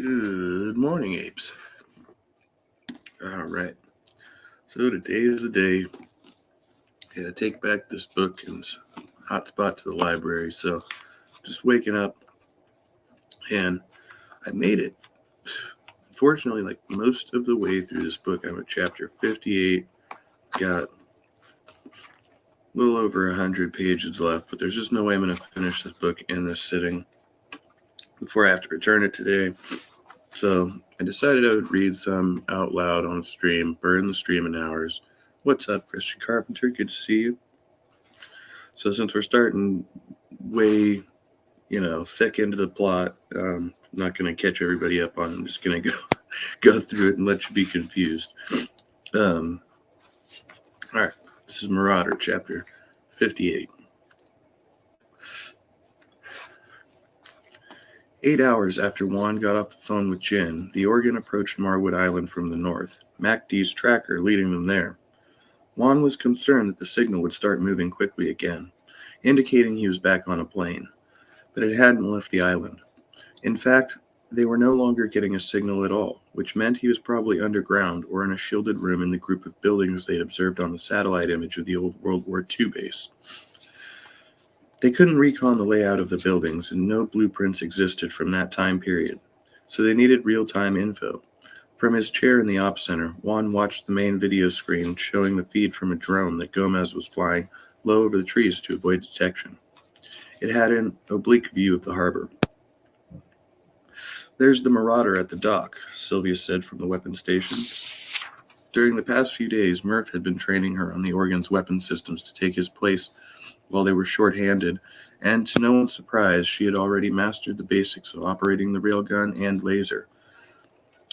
Good morning, apes. All right. So today is the day. I take back this book and hotspot to the library. So just waking up, and I made it. Fortunately, like most of the way through this book, I'm at chapter 58. Got a little over 100 pages left, but there's just no way I'm going to finish this book in this sitting before I have to return it today. So I decided I would read some out loud on stream, burn the stream in hours. What's up, Christian Carpenter? Good to see you. So since we're starting way, thick into the plot, I'm not going to catch everybody up on it. I'm just going to go through it and let you be confused. All right. This is Marauder, chapter 58. 8 hours after Juan got off the phone with Jin, the Organ approached Marwood Island from the north, MacD's tracker leading them there. Juan was concerned that the signal would start moving quickly again, indicating he was back on a plane, but it hadn't left the island. In fact, they were no longer getting a signal at all, which meant he was probably underground or in a shielded room in the group of buildings they'd observed on the satellite image of the old World War II base. They couldn't recon the layout of the buildings, and no blueprints existed from that time period, so they needed real-time info. From his chair in the ops center, Juan watched the main video screen showing the feed from a drone that Gomez was flying low over the trees to avoid detection. It had an oblique view of the harbor. "There's the Marauder at the dock," Sylvia said from the weapons station. During the past few days, Murph had been training her on the Organ's weapon systems to take his place while they were short-handed, and to no one's surprise, she had already mastered the basics of operating the railgun and laser.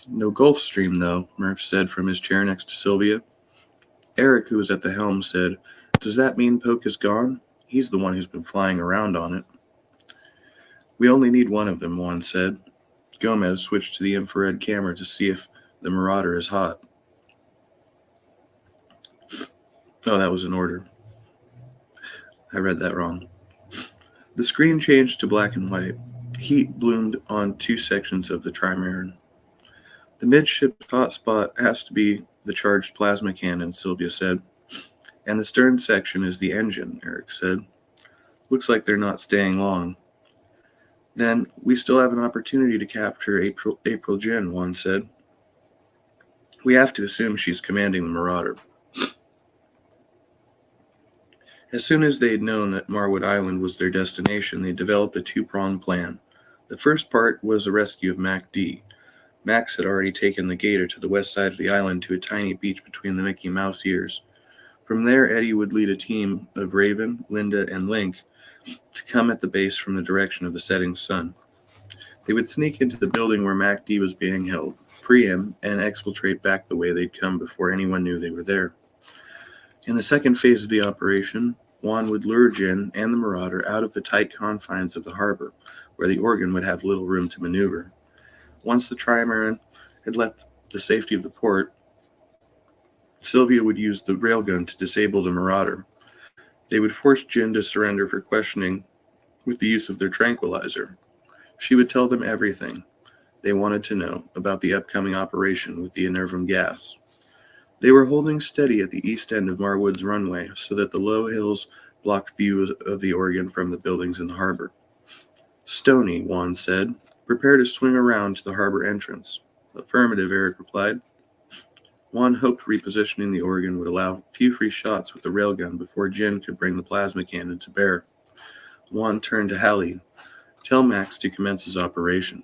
"No Gulfstream, though," Murph said from his chair next to Sylvia. Eric, who was at the helm, said, "Does that mean Poke is gone? He's the one who's been flying around on it." "We only need one of them," Juan said. Gomez switched to the infrared camera to see if the Marauder is hot. Oh, that was an order. I read that wrong. The screen changed to black and white. Heat bloomed on two sections of the trimaran. "The midship hotspot has to be the charged plasma cannon," Sylvia said. "And the stern section is the engine," Eric said. "Looks like they're not staying long." "Then we still have an opportunity to capture April Jin," Juan said. "We have to assume she's commanding the Marauder." As soon as they had known that Marwood Island was their destination, they developed a two-pronged plan. The first part was a rescue of MacD. Max had already taken the gator to the west side of the island to a tiny beach between the Mickey Mouse ears. From there, Eddie would lead a team of Raven, Linda, and Link to come at the base from the direction of the setting sun. They would sneak into the building where MacD was being held, free him, and exfiltrate back the way they'd come before anyone knew they were there. In the second phase of the operation, Juan would lure Jin and the Marauder out of the tight confines of the harbor, where the Organ would have little room to maneuver. Once the trimaran had left the safety of the port, Sylvia would use the railgun to disable the Marauder. They would force Jin to surrender for questioning with the use of their tranquilizer. She would tell them everything they wanted to know about the upcoming operation with the Enervum gas. They were holding steady at the east end of Marwood's runway so that the low hills blocked view of the Organ from the buildings in the harbor. "Stony," Juan said. "Prepare to swing around to the harbor entrance." "Affirmative," Eric replied. Juan hoped repositioning the Organ would allow a few free shots with the railgun before Jin could bring the plasma cannon to bear. Juan turned to Hallie. "Tell Max to commence his operation."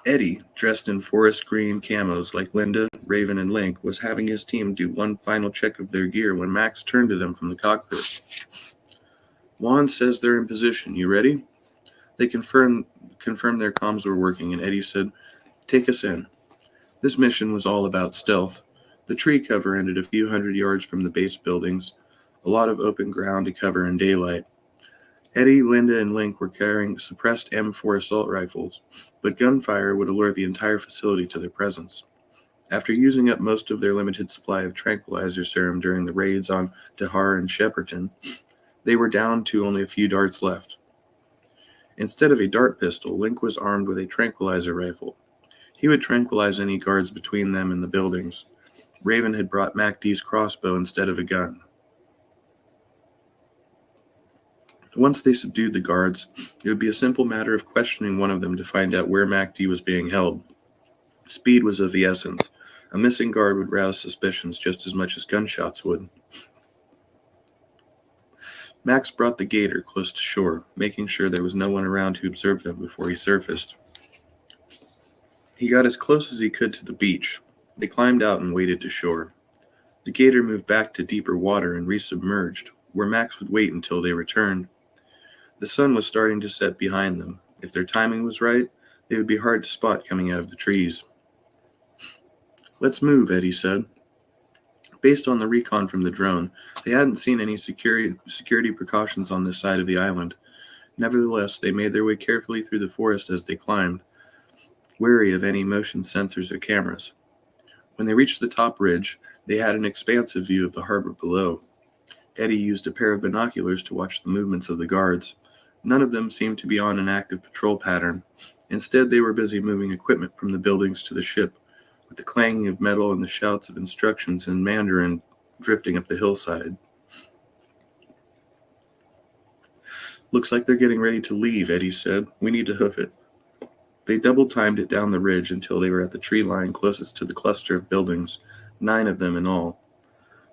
Eddie, dressed in forest green camos like Linda, Raven, and Link, was having his team do one final check of their gear when Max turned to them from the cockpit. "Juan says they're in position. You ready?" They confirmed their comms were working, and Eddie said, "Take us in." This mission was all about stealth. The tree cover ended a few hundred yards from the base buildings, a lot of open ground to cover in daylight. Eddie, Linda, and Link were carrying suppressed M4 assault rifles, but gunfire would alert the entire facility to their presence. After using up most of their limited supply of tranquilizer serum during the raids on Dahar and Shepperton, they were down to only a few darts left. Instead of a dart pistol, Link was armed with a tranquilizer rifle. He would tranquilize any guards between them and the buildings. Raven had brought MacD's crossbow instead of a gun. Once they subdued the guards, it would be a simple matter of questioning one of them to find out where MacD was being held. Speed was of the essence. A missing guard would rouse suspicions just as much as gunshots would. Max brought the gator close to shore, making sure there was no one around who observed them before he surfaced. He got as close as he could to the beach. They climbed out and waded to shore. The gator moved back to deeper water and resubmerged, where Max would wait until they returned. The sun was starting to set behind them. If their timing was right, they would be hard to spot coming out of the trees. "Let's move," Eddie said. Based on the recon from the drone, they hadn't seen any security precautions on this side of the island. Nevertheless, they made their way carefully through the forest as they climbed, wary of any motion sensors or cameras. When they reached the top ridge, they had an expansive view of the harbor below. Eddie used a pair of binoculars to watch the movements of the guards. None of them seemed to be on an active patrol pattern. Instead, they were busy moving equipment from the buildings to the ship, with the clanging of metal and the shouts of instructions in Mandarin drifting up the hillside. "Looks like they're getting ready to leave," Eddie said. "We need to hoof it." They double-timed it down the ridge until they were at the tree line closest to the cluster of buildings, 9 of them in all.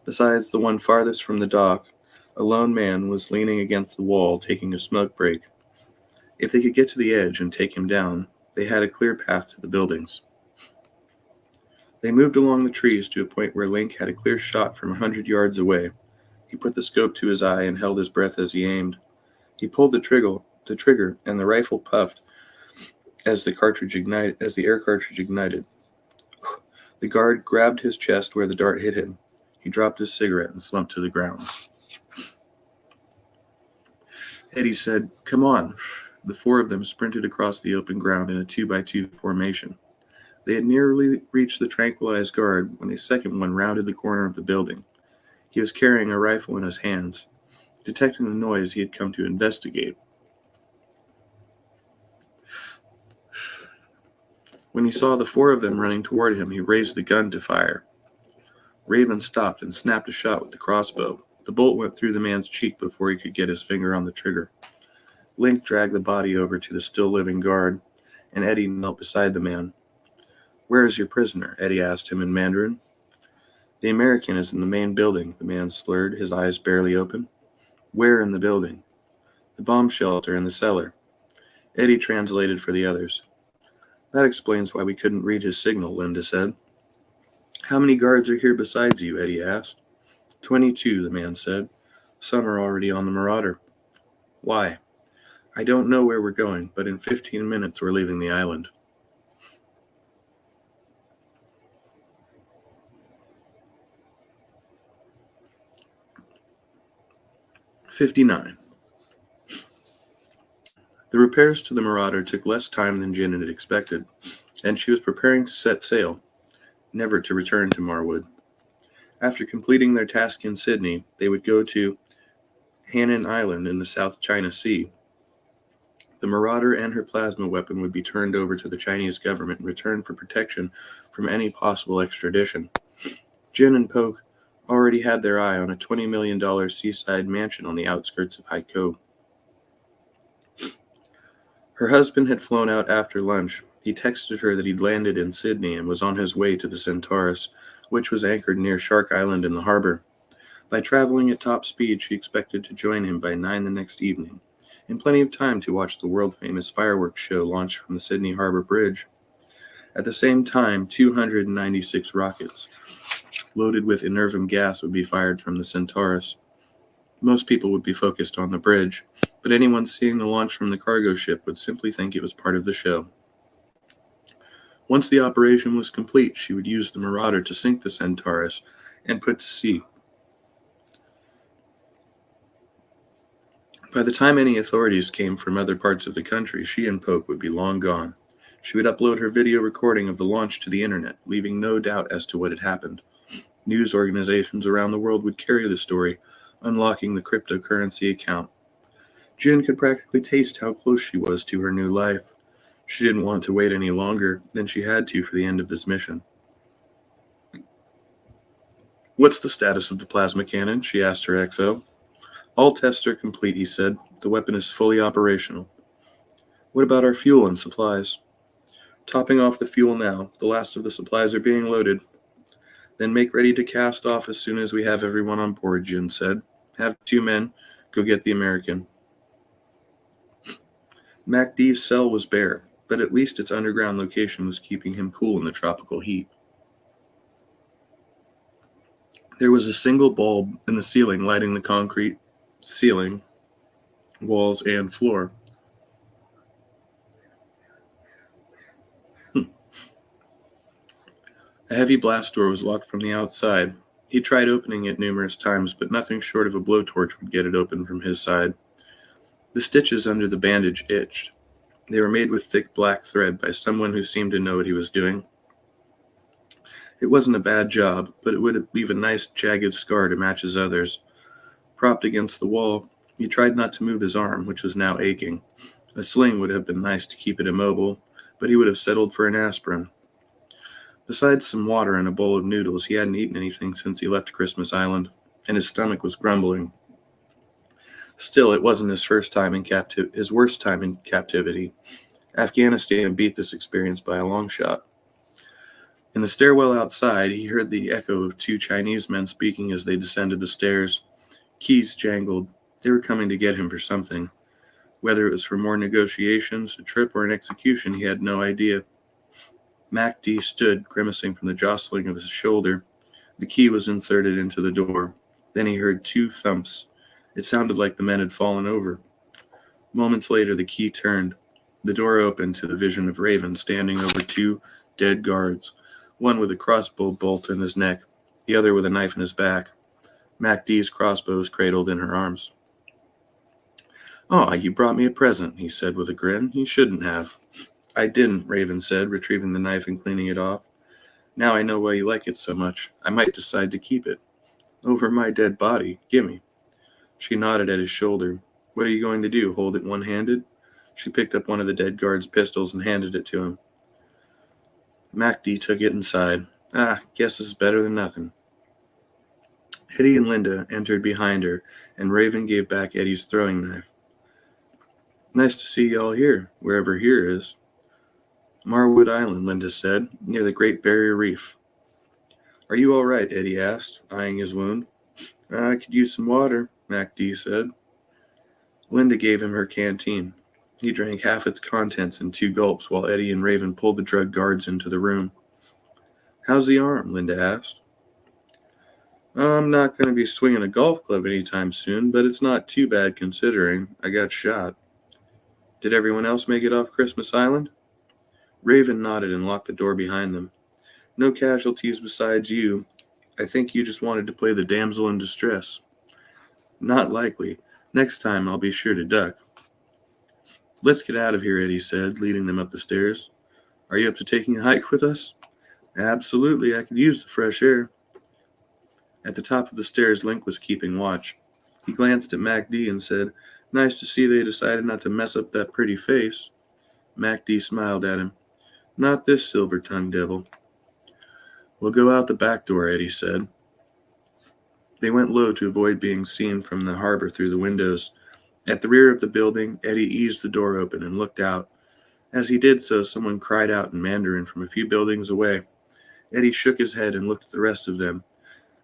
Besides the one farthest from the dock, a lone man was leaning against the wall, taking a smoke break. If they could get to the edge and take him down, they had a clear path to the buildings. They moved along the trees to a point where Link had a clear shot from 100 yards away. He put the scope to his eye and held his breath as he aimed. He pulled the trigger, and the rifle puffed as the air cartridge ignited. The guard grabbed his chest where the dart hit him. He dropped his cigarette and slumped to the ground. Eddie said, "Come on." The 4 of them sprinted across the open ground in a 2x2 formation. They had nearly reached the tranquilized guard when a second one rounded the corner of the building. He was carrying a rifle in his hands. Detecting the noise, he had come to investigate. When he saw the 4 of them running toward him, he raised the gun to fire. Raven stopped and snapped a shot with the crossbow. The bolt went through the man's cheek before he could get his finger on the trigger. Link dragged the body over to the still-living guard, and Eddie knelt beside the man. "Where is your prisoner?" Eddie asked him in Mandarin. "The American is in the main building," the man slurred, his eyes barely open. "Where in the building?" "The bomb shelter in the cellar." Eddie translated for the others. "That explains why we couldn't read his signal," Linda said. "How many guards are here besides you?" Eddie asked. 22, the man said. "Some are already on the Marauder." "Why?" "I don't know where we're going, but in 15 minutes we're leaving the island." '59. The repairs to the Marauder took less time than Jin had expected, and she was preparing to set sail, never to return to Marwood. After completing their task in Sydney, they would go to Hainan Island in the South China Sea. The Marauder and her plasma weapon would be turned over to the Chinese government in return for protection from any possible extradition. Jin and Poke already had their eye on a $20 million seaside mansion on the outskirts of Haikou. Her husband had flown out after lunch. He texted her that he'd landed in Sydney and was on his way to the Centaurus, which was anchored near Shark Island in the harbor. By traveling at top speed, she expected to join him by 9 the next evening, in plenty of time to watch the world-famous fireworks show launch from the Sydney Harbor Bridge. At the same time, 296 rockets, loaded with inervium gas, would be fired from the Centaurus. Most people would be focused on the bridge, but anyone seeing the launch from the cargo ship would simply think it was part of the show. Once the operation was complete, she would use the Marauder to sink the Centaurus and put to sea. By the time any authorities came from other parts of the country, she and Poke would be long gone. She would upload her video recording of the launch to the internet, leaving no doubt as to what had happened. News organizations around the world would carry the story, unlocking the cryptocurrency account. Jin could practically taste how close she was to her new life. She didn't want to wait any longer than she had to for the end of this mission. "What's the status of the plasma cannon?" she asked her XO. "All tests are complete," he said. "The weapon is fully operational." "What about our fuel and supplies?" "Topping off the fuel now. The last of the supplies are being loaded." "Then make ready to cast off as soon as we have everyone on board," Jin said. "Have 2 men go get the American." MacD's cell was bare, but at least its underground location was keeping him cool in the tropical heat. There was a single bulb in the ceiling lighting the concrete ceiling, walls, and floor. A heavy blast door was locked from the outside. He tried opening it numerous times, but nothing short of a blowtorch would get it open from his side. The stitches under the bandage itched. They were made with thick black thread by someone who seemed to know what he was doing. It wasn't a bad job, but it would leave a nice jagged scar to match his others. Propped against the wall, he tried not to move his arm, which was now aching. A sling would have been nice to keep it immobile, but he would have settled for an aspirin. Besides some water and a bowl of noodles, he hadn't eaten anything since he left Christmas Island, and his stomach was grumbling. Still, it wasn't his worst time in captivity. Afghanistan beat this experience by a long shot. In the stairwell outside, he heard the echo of 2 Chinese men speaking as they descended the stairs. Keys jangled. They were coming to get him for something. Whether it was for more negotiations, a trip, or an execution, he had no idea. MacD stood, grimacing from the jostling of his shoulder. The key was inserted into the door. Then he heard 2 thumps. It sounded like the men had fallen over. Moments later, the key turned. The door opened to the vision of Raven standing over 2 dead guards, one with a crossbow bolt in his neck, the other with a knife in his back. MacD's crossbow was cradled in her arms. "Oh, you brought me a present," he said with a grin. "You shouldn't have." "I didn't," Raven said, retrieving the knife and cleaning it off. "Now I know why you like it so much. I might decide to keep it." "Over my dead body. Gimme." She nodded at his shoulder. "What are you going to do, hold it one-handed?" She picked up one of the dead guard's pistols and handed it to him. MacD took it and sighed. Guess it's better than nothing." Eddie and Linda entered behind her, and Raven gave back Eddie's throwing knife. "Nice to see y'all here, wherever here is." "Marwood Island," Linda said, "near the Great Barrier Reef." "Are you all right?" Eddie asked, eyeing his wound. "I could use some water," MacD said. Linda gave him her canteen. He drank half its contents in 2 gulps while Eddie and Raven pulled the drug guards into the room. "How's the arm?" Linda asked. "I'm not going to be swinging a golf club anytime soon, but it's not too bad considering I got shot." "Did everyone else make it off Christmas Island?" Raven nodded and locked the door behind them. "No casualties besides you. I think you just wanted to play the damsel in distress." "Not likely. Next time I'll be sure to duck." "Let's get out of here," Eddie said, leading them up the stairs. "Are you up to taking a hike with us?" "Absolutely. I could use the fresh air." At the top of the stairs, Link was keeping watch. He glanced at MacD and said, "Nice to see they decided not to mess up that pretty face." MacD smiled at him. "Not this silver-tongued devil." "We'll go out the back door," Eddie said. They went low to avoid being seen from the harbor through the windows. At the rear of the building, Eddie eased the door open and looked out. As he did so, someone cried out in Mandarin from a few buildings away. Eddie shook his head and looked at the rest of them.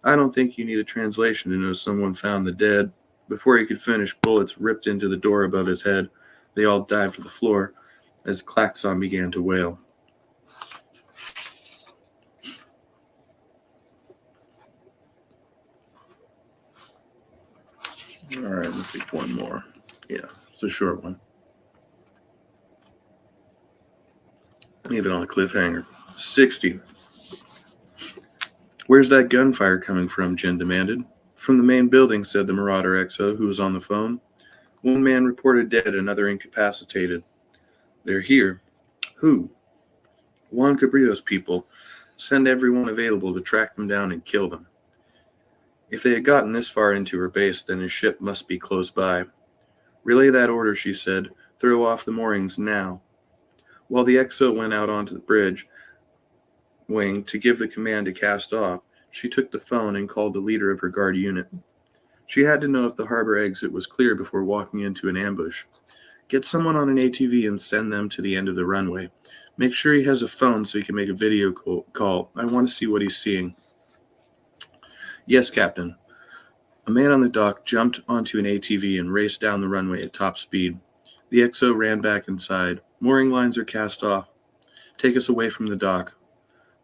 "I don't think you need a translation to know someone found the dead." Before he could finish, bullets ripped into the door above his head. They all dived to the floor as the klaxon began to wail. All right, let's take one more. Yeah, it's a short one. Leave it on a cliffhanger. 60. "Where's that gunfire coming from?" Jin demanded. "From the main building," said the Marauder XO, who was on the phone. "One man reported dead, another incapacitated." "They're here." "Who?" "Juan Cabrito's people. Send everyone available to track them down and kill them." If they had gotten this far into her base, then his ship must be close by. Relay that order, she said. Throw off the moorings now. While the XO went out onto the bridge wing to give the command to cast off, she took the phone and called the leader of her guard unit. She had to know if the harbor exit was clear before walking into an ambush. Get someone on an ATV and send them to the end of the runway. Make sure he has a phone so he can make a video call. I want to see what he's seeing. Yes, Captain. A man on the dock jumped onto an ATV and raced down the runway at top speed. The XO ran back inside. Mooring lines are cast off. Take us away from the dock.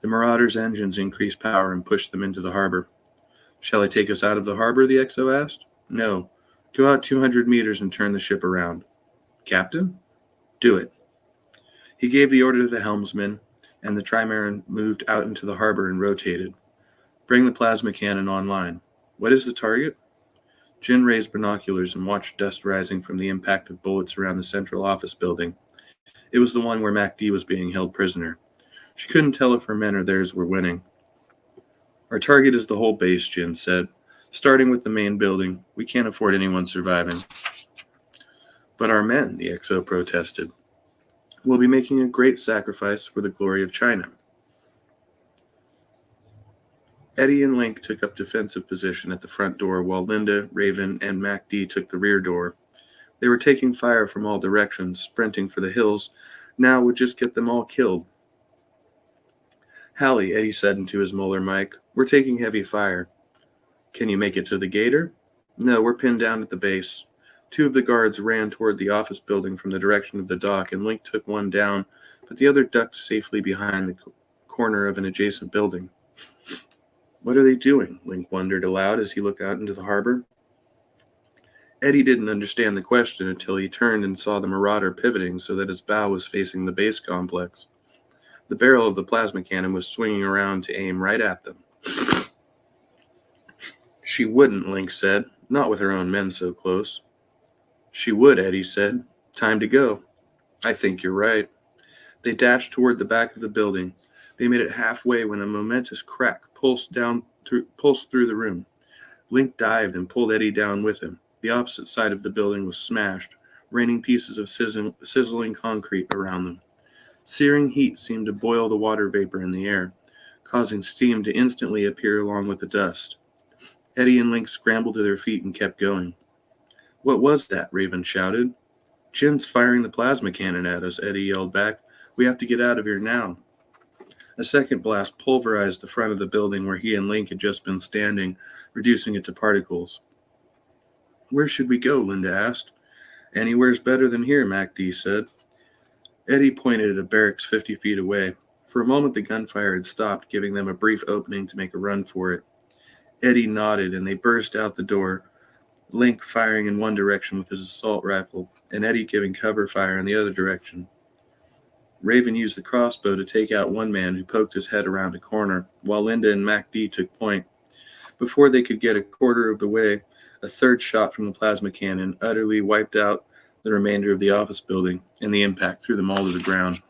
The Marauder's engines increased power and pushed them into the harbor. Shall I take us out of the harbor? The XO asked. No. Go out 200 meters and turn the ship around. Captain? Do it. He gave the order to the helmsman, and the trimaran moved out into the harbor and rotated. Bring the plasma cannon online. What is the target? Jin raised binoculars and watched dust rising from the impact of bullets around the central office building. It was the one where MacD was being held prisoner. She couldn't tell if her men or theirs were winning. Our target is the whole base, Jin said. Starting with the main building, we can't afford anyone surviving. But our men, the XO protested. We'll be making a great sacrifice for the glory of China. Eddie and Link took up defensive position at the front door while Linda, Raven, and MacD took the rear door. They were taking fire from all directions, sprinting for the hills. Now would just get them all killed. Hallie, Eddie said into his molar mic, we're taking heavy fire. Can you make it to the gator? No, we're pinned down at the base. Two of the guards ran toward the office building from the direction of the dock, and Link took one down, but the other ducked safely behind the corner of an adjacent building. What are they doing? Link wondered aloud as he looked out into the harbor. Eddie didn't understand the question until he turned and saw the Marauder pivoting so that its bow was facing the base complex. The barrel of the plasma cannon was swinging around to aim right at them. She wouldn't, Link said, not with her own men so close. She would, Eddie said. Time to go. I think you're right. They dashed toward the back of the building. They made it halfway when a momentous crack pulsed through the room. Link dived and pulled Eddie down with him. The opposite side of the building was smashed, raining pieces of sizzling concrete around them. Searing heat seemed to boil the water vapor in the air, causing steam to instantly appear along with the dust. Eddie and Link scrambled to their feet and kept going. What was that? Raven shouted. Jin's firing the plasma cannon at us, Eddie yelled back. We have to get out of here now. A second blast pulverized the front of the building where he and Link had just been standing, reducing it to particles. Where should we go? Linda asked. Anywhere's better than here, MacD said. Eddie pointed at a barracks 50 feet away. For a moment the gunfire had stopped, giving them a brief opening to make a run for it. Eddie nodded, and they burst out the door, Link firing in one direction with his assault rifle, and Eddie giving cover fire in the other direction. Raven used the crossbow to take out one man who poked his head around a corner, while Linda and MacD took point. Before they could get a quarter of the way, a third shot from the plasma cannon utterly wiped out the remainder of the office building, and the impact threw them all to the ground.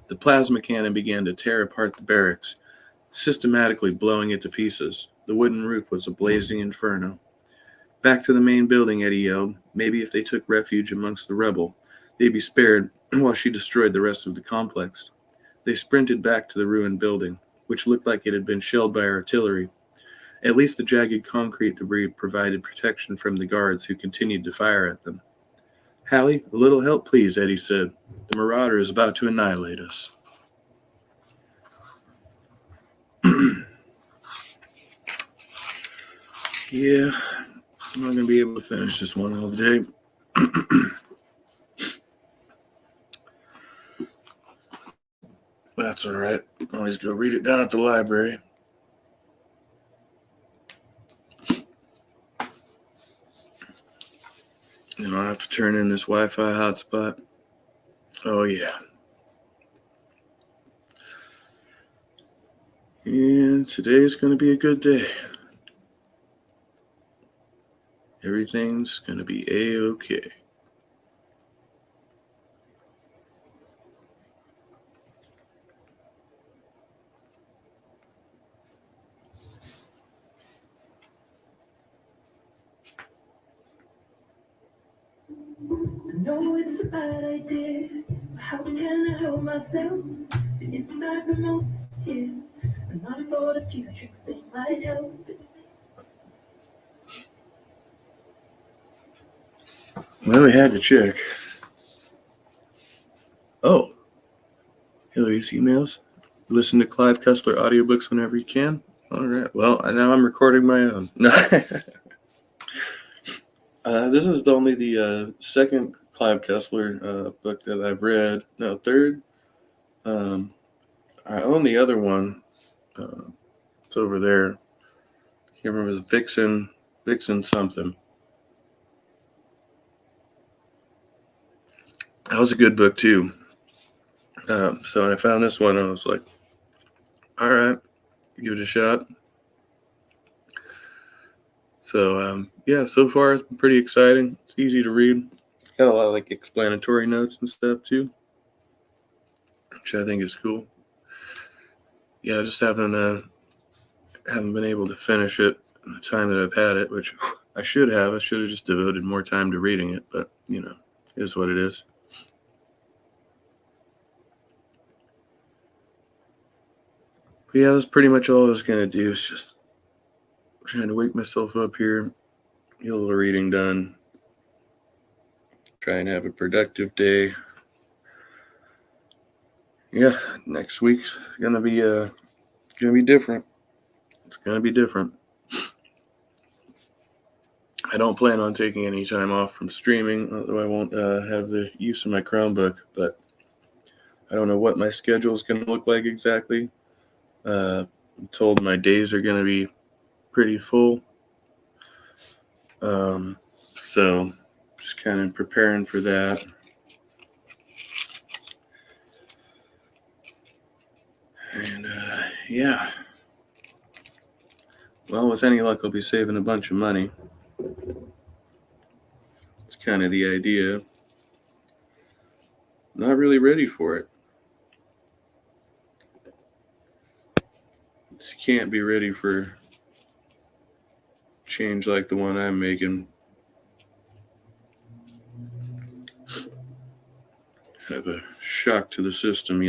The plasma cannon began to tear apart the barracks, systematically blowing it to pieces. The wooden roof was a blazing inferno. Back to the main building, Eddie yelled. Maybe if they took refuge amongst the rebel, they'd be spared while she destroyed the rest of the complex. They sprinted back to the ruined building, which looked like it had been shelled by artillery. At least the jagged concrete debris provided protection from the guards who continued to fire at them. Hallie, a little help, please, Eddie said. The Marauder is about to annihilate us. Yeah, I'm not going to be able to finish this one all day. That's all right. Always go read it down at the library. You don't have to turn in this Wi-Fi hotspot. Oh, yeah. And today's going to be a good day. Everything's going to be A-okay. know it's a bad idea. How can I help myself? Been inside for most of this year, and I thought a few tricks they might help. Well, we had to check. Oh, Hillary's emails. Listen to Clive Cussler audiobooks whenever you can. All right. Well, now I'm recording my own. No. This is only the second Clive Cussler book that I've read. No, third. I own the other one. It's over there. I can't remember. It was Vixen something. That was a good book too. So when I found this one, I was like, all right, give it a shot. So yeah, so far it's been pretty exciting. It's easy to read. Got a lot of like explanatory notes and stuff too, which I think is cool. Yeah, I just haven't been able to finish it in the time that I've had it, which I should have. I should have just devoted more time to reading it, but it is what it is. But yeah, that's pretty much all I was gonna do. Is just trying to wake myself up here, get a little reading done, try and have a productive day. Yeah, next week's gonna be different. It's gonna be different. I don't plan on taking any time off from streaming, although I won't have the use of my Chromebook, but I don't know what my schedule is going to look like exactly. I'm told my days are going to be pretty full. So just kind of preparing for that. And yeah. Well, with any luck, I'll be saving a bunch of money. It's kind of the idea. Not really ready for it. You can't be ready for change like the one I'm making. Have a shock to the system,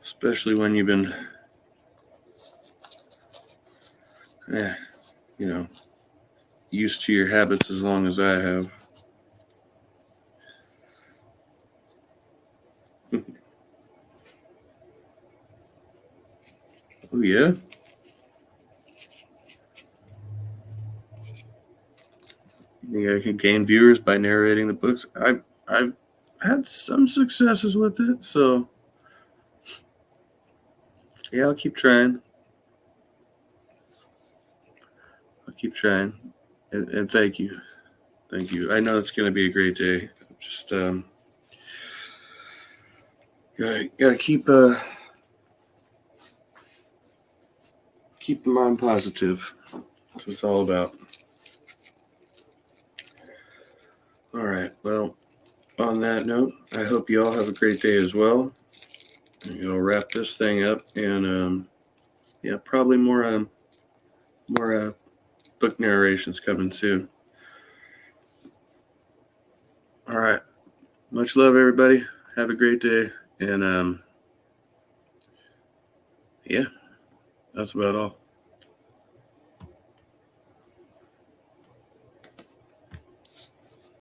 especially when you've been, used to your habits as long as I have. Oh yeah. You think I can gain viewers by narrating the books? I've had some successes with it, so yeah, I'll keep trying. And thank you. I know it's going to be a great day. Just gotta keep the mind positive. That's what it's all about. All right. Well, on that note, I hope you all have a great day as well. I'll wrap this thing up, and probably more book narrations coming soon. All right. Much love, everybody. Have a great day. And yeah, that's about all.